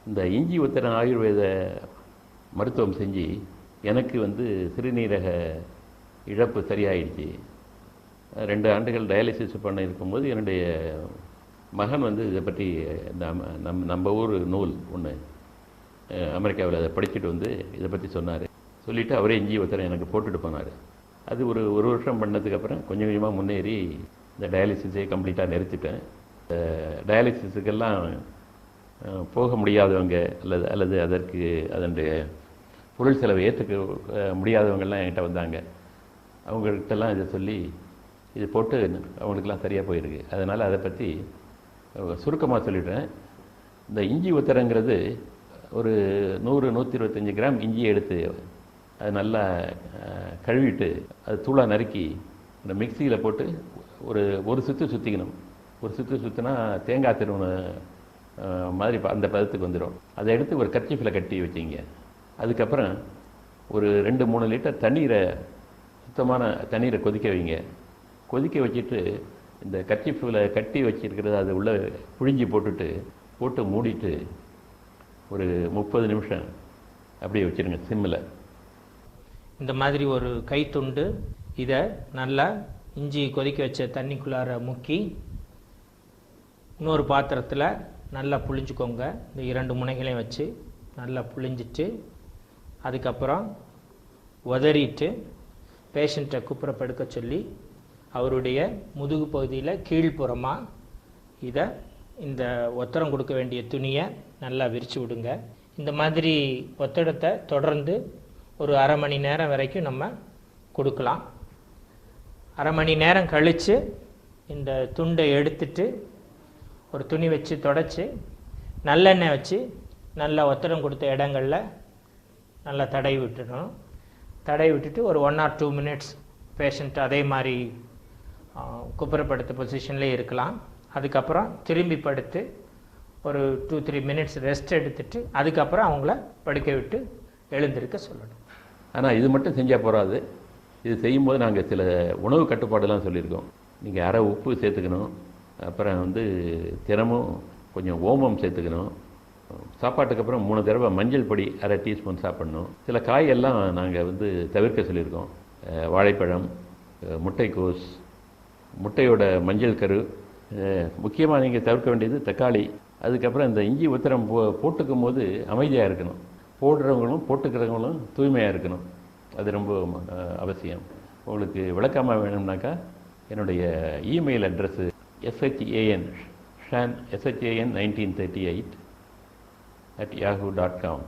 இந்த இஞ்சி உத்திரம் ஆயுர்வேத மருத்துவம் செஞ்சு எனக்கு வந்து சிறுநீரக இழப்பு சரியாயிடுச்சு. 2 ஆண்டுகள் டயாலிசிஸ் பண்ண இருக்கும்போது என்னுடைய மகன் வந்து இதை பற்றி நம்ம ஊர் நூல் ஒன்று அமெரிக்காவில் அதை படிச்சுட்டு வந்து இதை பற்றி சொன்னார். சொல்லிவிட்டு அவரே இஞ்சி உத்திரம் எனக்கு போட்டுட்டு போனார். அது ஒரு வருஷம் பண்ணதுக்கப்புறம் கொஞ்சம் கொஞ்சமாக முன்னேறி இந்த டயாலிசிஸை கம்ப்ளீட்டாக நிறுத்திட்டேன். டயாலிசிஸுக்கெல்லாம் போக முடியாதவங்க அல்லது அதற்கு அதனுடைய பொருள் செலவை ஏற்றுக்க முடியாதவங்கெல்லாம் என்கிட்ட வந்தாங்க. அவங்கள்ட்டெல்லாம் இதை சொல்லி இது போட்டு அவங்களுக்கெல்லாம் சரியாக போயிருக்கு. அதனால் அதை பற்றி சுருக்கமாக சொல்லிடுறேன். இந்த இஞ்சி உத்திரங்கிறது ஒரு 100-125 கிராம் இஞ்சியை எடுத்து அது நல்லா கழுவிட்டு அது தூளாக நறுக்கி இந்த மிக்சியில் போட்டு ஒரு சுற்று சுற்றிக்கணும். ஒரு சுற்று சுற்றினா தேங்காய் திருவண மாதிரி அந்த பதத்துக்கு வந்துடும். அதை எடுத்து ஒரு கர்ச்சீஃபில் கட்டி வச்சிங்க. அதுக்கப்புறம் ஒரு 2-3 லிட்டர் தண்ணீரை, சுத்தமான தண்ணீரை கொதிக்க வைங்க. கொதிக்க வச்சுட்டு இந்த கர்ச்சீஃபில் கட்டி வச்சிருக்கிறது அது உள்ளே புழிஞ்சி போட்டு மூடிட்டு ஒரு 30 நிமிஷம் அப்படியே வச்சுருங்க சிம்மில். இந்த மாதிரி ஒரு கைத்துண்டு இதை நல்லா இஞ்சி கொதிக்க வச்ச தண்ணிக்குள்ளார முக்கி இன்னொரு பாத்திரத்தில் நல்லா புழிஞ்சிக்கோங்க. இந்த 2 முனைகளையும் வச்சு நல்லா புழிஞ்சிட்டு அதுக்கப்புறம் உதறிட்டு பேஷண்ட்டை குப்புற படுக்க சொல்லி அவருடைய முதுகு பகுதியில் கீழ்ப்புறமாக இதை இந்த ஒத்தடம் கொடுக்க வேண்டிய துணியை நல்லா விரித்து விடுங்க. இந்த மாதிரி ஒத்தடத்தை தொடர்ந்து ஒரு அரை மணி நேரம் வரைக்கும் நம்ம கொடுக்கலாம். அரை மணி நேரம் கழித்து இந்த துண்டை எடுத்துட்டு ஒரு துணி வச்சு தொடச்சி நல்லெண்ணெய் வச்சு நல்லா ஒத்தடம் கொடுத்த இடங்களில் நல்லா தடவி விட்டுடணும். தடவி விட்டுட்டு ஒரு 1 or 2 minutes பேஷண்ட் அதே மாதிரி குப்புறப்படுத்த பொசிஷன்லேயே இருக்கலாம். அதுக்கப்புறம் திரும்பி படுத்து ஒரு 2-3 minutes ரெஸ்ட் எடுத்துட்டு அதுக்கப்புறம் அவங்கள படுக்க விட்டு எழுந்திருக்க சொல்லணும். ஆனால் இது மட்டும் செஞ்சால் போகாது. இது செய்யும்போது நாங்கள் சில உணவு கட்டுப்பாடெல்லாம் சொல்லியிருக்கோம். நீங்கள் அரை உப்பு சேர்த்துக்கணும். அப்புறம் வந்து தினமும் கொஞ்சம் ஓமம் சேர்த்துக்கணும். சாப்பாட்டுக்கு அப்புறம் 3 தடவை மஞ்சள் பொடி அரை டீஸ்பூன் சாப்பிடணும். சில காயெல்லாம் நாங்கள் வந்து தவிர்க்க சொல்லியிருக்கோம். வாழைப்பழம், முட்டைக்கோஸ், முட்டையோட மஞ்சள் கரு, முக்கியமாக நீங்கள் தவிர்க்க வேண்டியது தக்காளி. அதுக்கப்புறம் இந்த இஞ்சி உத்திரம் போட்டுக்கும் போது அமைதியாக இருக்கணும். போடுறவங்களும் போட்டுக்கிறவங்களும் தூய்மையாக இருக்கணும். அது ரொம்ப அவசியம். உங்களுக்கு விளக்கமாக வேணும்னாக்கா என்னுடைய இமெயில் அட்ரஸ்ஸு shan1938 @yahoo.com